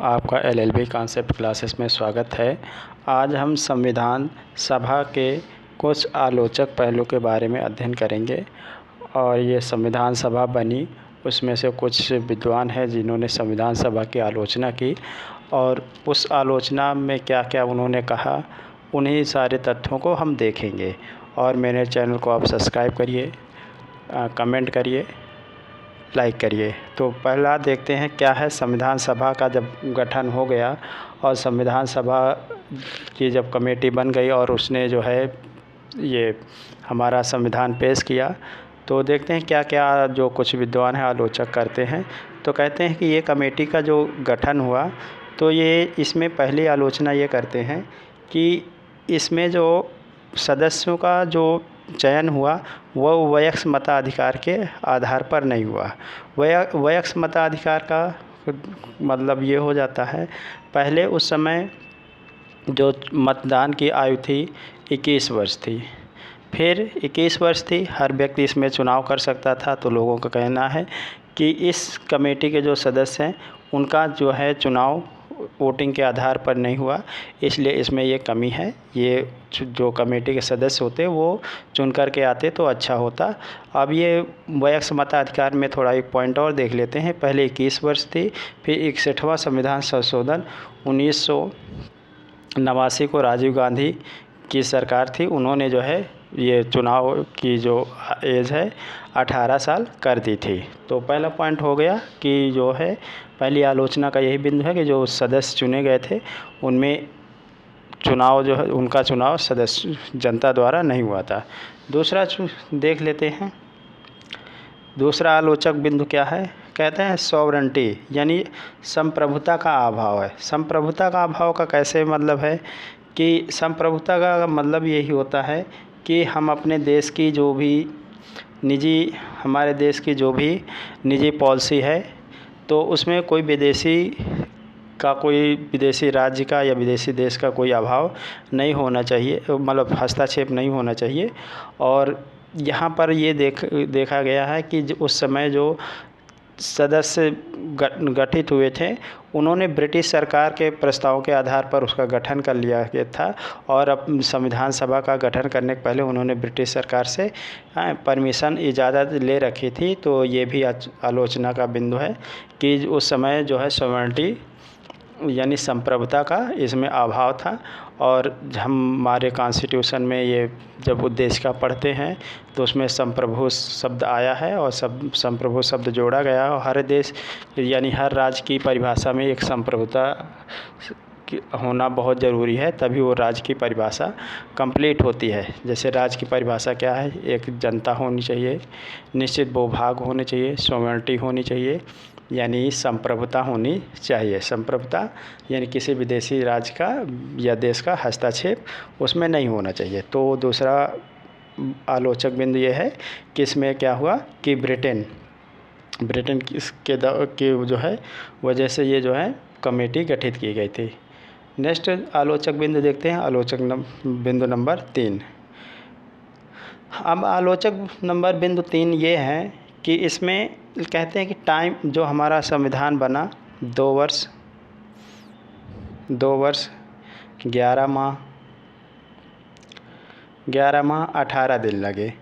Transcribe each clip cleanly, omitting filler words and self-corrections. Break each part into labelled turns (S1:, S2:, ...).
S1: आपका LLB concept classes में स्वागत है। आज हम संविधान सभा के कुछ आलोचक पहलू के बारे में अध्ययन करेंगे और ये संविधान सभा बनी उसमें से कुछ विद्वान हैं जिन्होंने संविधान सभा की आलोचना की और उस आलोचना में क्या क्या उन्होंने कहा, उन्हीं सारे तथ्यों को हम देखेंगे। और मेरे चैनल को आप सब्सक्राइब करिए, कमेंट करिए, लाइक करिए। तो पहला देखते हैं क्या है। संविधान सभा का जब गठन हो गया और संविधान सभा की जब कमेटी बन गई और उसने जो है ये हमारा संविधान पेश किया, तो देखते हैं क्या क्या जो कुछ विद्वान हैं आलोचक करते हैं। तो कहते हैं कि ये कमेटी का जो गठन हुआ तो ये इसमें पहली आलोचना ये करते हैं कि इसमें जो सदस्यों का जो चयन हुआ वह वयस्क मताधिकार के आधार पर नहीं हुआ। वयस्क मताधिकार का मतलब ये हो जाता है, पहले उस समय जो मतदान की आयु थी 21 वर्ष थी, फिर 21 वर्ष थी, हर व्यक्ति इसमें चुनाव कर सकता था। तो लोगों का कहना है कि इस कमेटी के जो सदस्य हैं उनका जो है चुनाव वोटिंग के आधार पर नहीं हुआ, इसलिए इसमें ये कमी है। ये जो कमेटी के सदस्य होते वो चुन कर के आते तो अच्छा होता। अब ये वयस्क मताधिकार में थोड़ा एक पॉइंट और देख लेते हैं। पहले 21 वर्ष थी, फिर 61वां संविधान संशोधन 1989 को राजीव गांधी की सरकार थी, उन्होंने जो है ये चुनाव की जो एज है 18 साल कर दी थी। तो पहला पॉइंट हो गया कि जो है पहली आलोचना का यही बिंदु है कि जो सदस्य चुने गए थे उनमें चुनाव जो है उनका चुनाव सदस्य जनता द्वारा नहीं हुआ था। दूसरा देख लेते हैं। दूसरा आलोचक बिंदु क्या है, कहते हैं सॉवरेंटी यानी संप्रभुता का अभाव है। संप्रभुता का अभाव का कैसे मतलब है कि संप्रभुता का मतलब यही होता है कि हम अपने देश की जो भी हमारे देश की जो भी निजी पॉलिसी है तो उसमें कोई विदेशी राज्य का या विदेशी देश का कोई अभाव नहीं होना चाहिए, मतलब हस्तक्षेप नहीं होना चाहिए। और यहाँ पर ये देखा गया है कि उस समय जो सदस्य गठित हुए थे उन्होंने ब्रिटिश सरकार के प्रस्ताव के आधार पर उसका गठन कर लिया गया था और अब संविधान सभा का गठन करने के पहले उन्होंने ब्रिटिश सरकार से परमिशन इजाज़त ले रखी थी। तो ये भी आलोचना का बिंदु है कि उस समय जो है सॉवरेंटी यानी संप्रभुता का इसमें अभाव था। और हमारे कॉन्स्टिट्यूशन में ये जब उद्देशिका पढ़ते हैं तो उसमें संप्रभु शब्द आया है और संप्रभु शब्द जोड़ा गया है और हर देश यानी हर राज्य की परिभाषा में एक संप्रभुता होना बहुत ज़रूरी है, तभी वो राज्य की परिभाषा कंप्लीट होती है। जैसे राज्य की परिभाषा क्या है, एक जनता होनी चाहिए, निश्चित भूभाग होने चाहिए, सॉवरेंटी होनी चाहिए, यानी संप्रभुता होनी चाहिए। संप्रभुता यानी किसी विदेशी राज्य का या देश का हस्तक्षेप उसमें नहीं होना चाहिए। तो दूसरा आलोचक बिंदु ये है कि इसमें क्या हुआ कि ब्रिटेन की जो है वजह से ये जो है कमेटी गठित की गई थी। नेक्स्ट आलोचक बिंदु देखते हैं, बिंदु नंबर 3। अब आलोचक नंबर बिंदु 3 ये है कि इसमें कहते हैं कि टाइम जो हमारा संविधान बना 2 वर्ष 11 माह 18 दिन लगे।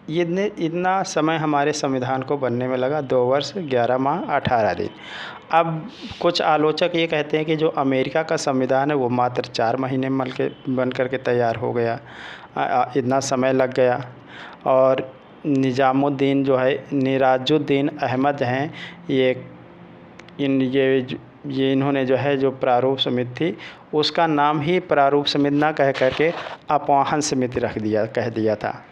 S1: इतना समय हमारे संविधान को बनने में लगा, 2 वर्ष 11 माह 18 दिन। अब कुछ आलोचक ये कहते हैं कि जो अमेरिका का संविधान है वो मात्र 4 महीने में बन कर के तैयार हो गया, इतना समय लग गया। और निजामुद्दीन जो है निराजुद्दीन अहमद हैं, इन्होंने जो है जो प्रारूप समिति थी उसका नाम ही प्रारूप समिति ना कह करके अपवाहन समिति कह दिया था।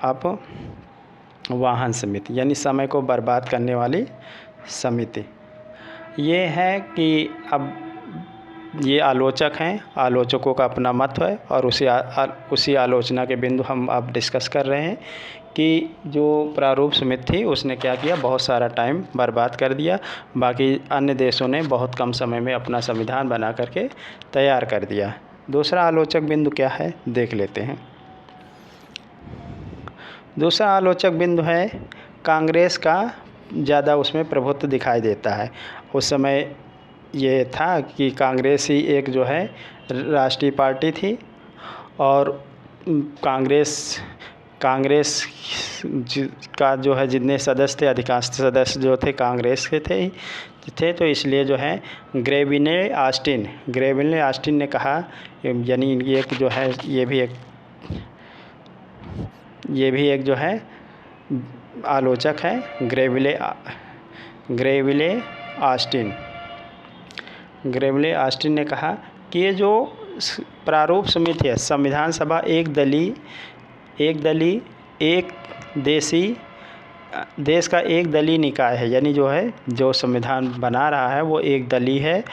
S1: अपवाहन समिति यानी समय को बर्बाद करने वाली समिति। ये है कि अब ये आलोचक हैं, आलोचकों का अपना मत है और उसी आलोचना के बिंदु हम अब डिस्कस कर रहे हैं कि जो प्रारूप समिति थी उसने क्या किया, बहुत सारा टाइम बर्बाद कर दिया। बाकी अन्य देशों ने बहुत कम समय में अपना संविधान बना करके तैयार कर दिया। दूसरा आलोचक बिंदु क्या है देख लेते हैं। दूसरा आलोचक बिंदु है कांग्रेस का ज़्यादा उसमें प्रभुत्व दिखाई देता है। उस समय ये था कि कांग्रेस ही एक जो है राष्ट्रीय पार्टी थी और कांग्रेस का जो है जितने सदस्य थे अधिकांश सदस्य जो थे कांग्रेस के थे तो इसलिए जो है ग्रेविले ऑस्टिन ने कहा, यानी ये जो है ये भी एक जो है आलोचक है ग्रेविले ऑस्टिन ने कहा कि ये जो प्रारूप समिति है संविधान सभा एक देश का एक दलीय निकाय है, यानी जो है जो संविधान बना रहा है वो एक दलीय है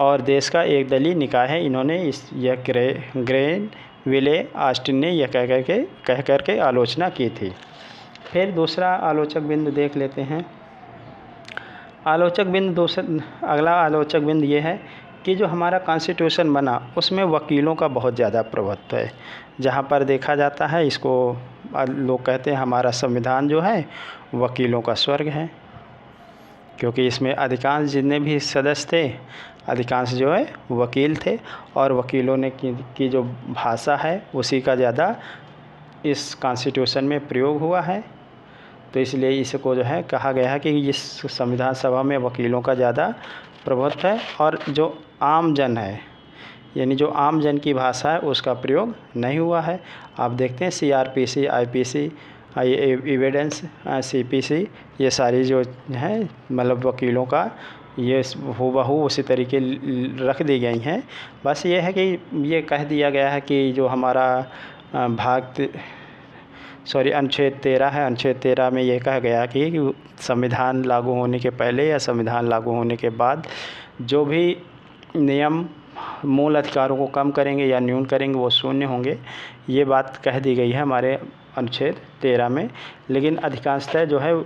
S1: और देश का एक दलीय निकाय है। इन्होंने यह ग्रेविले ऑस्टिन ने यह कह करके आलोचना की थी। फिर दूसरा आलोचक बिंदु देख लेते हैं। अगला आलोचक बिंदु ये है कि जो हमारा कॉन्स्टिट्यूशन बना उसमें वकीलों का बहुत ज़्यादा प्रभुत्व है। जहाँ पर देखा जाता है इसको लोग कहते हैं हमारा संविधान जो है वकीलों का स्वर्ग है, क्योंकि इसमें अधिकांश जितने भी सदस्य थे अधिकांश जो है वकील थे और वकीलों ने की जो भाषा है उसी का ज़्यादा इस कॉन्स्टिट्यूशन में प्रयोग हुआ है। तो इसलिए इसको जो है कहा गया है कि इस संविधान सभा में वकीलों का ज़्यादा प्रभुत्व है और जो आम जन है यानी जो आम जन की भाषा है उसका प्रयोग नहीं हुआ है। आप देखते हैं CRPC, IPC, एविडेंस, CPC ये सारी जो है मतलब वकीलों का ये हूबहू उसी तरीके रख दी गई हैं। बस ये है कि ये कह दिया गया है कि जो हमारा अनुच्छेद 13 है, अनुच्छेद 13 में ये कहा गया कि संविधान लागू होने के पहले या संविधान लागू होने के बाद जो भी नियम मूल अधिकारों को कम करेंगे या न्यून करेंगे वो शून्य होंगे। ये बात कह दी गई है हमारे अनुच्छेद 13 में। लेकिन अधिकांशतः जो है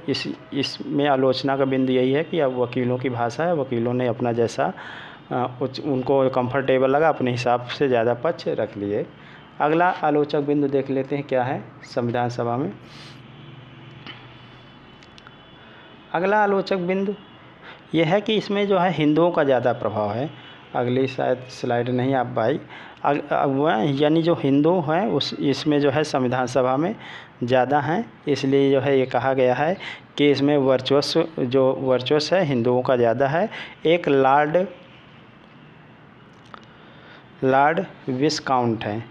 S1: इसमें आलोचना का बिंदु यही है कि अब वकीलों की भाषा है, वकीलों ने अपना जैसा उनको कंफर्टेबल लगा अपने हिसाब से ज़्यादा पक्ष रख लिए। अगला आलोचक बिंदु देख लेते हैं क्या है संविधान सभा में। अगला आलोचक बिंदु ये है कि इसमें जो है हिंदुओं का ज़्यादा प्रभाव है। अगली शायद स्लाइड नहीं आ पाई। यानी जो हिंदू हैं इसमें जो है संविधान सभा में ज़्यादा हैं, इसलिए जो है ये कहा गया है कि इसमें वर्चस्व है हिंदुओं का ज़्यादा है। एक लॉर्ड विस्काउंट है,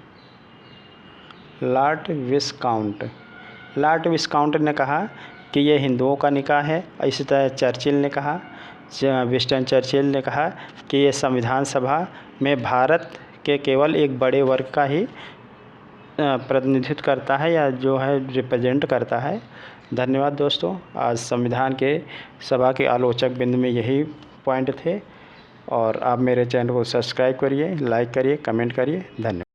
S1: लॉर्ड विस्काउंट ने कहा कि ये हिंदुओं का निकाय है। इसी तरह विंस्टन चर्चिल ने कहा कि ये संविधान सभा में भारत के केवल एक बड़े वर्ग का ही प्रतिनिधित्व करता है या जो है रिप्रेजेंट करता है। धन्यवाद दोस्तों। आज संविधान के सभा के आलोचक बिंदु में यही पॉइंट थे और आप मेरे चैनल को सब्सक्राइब करिए, लाइक करिए, कमेंट करिए। धन्यवाद।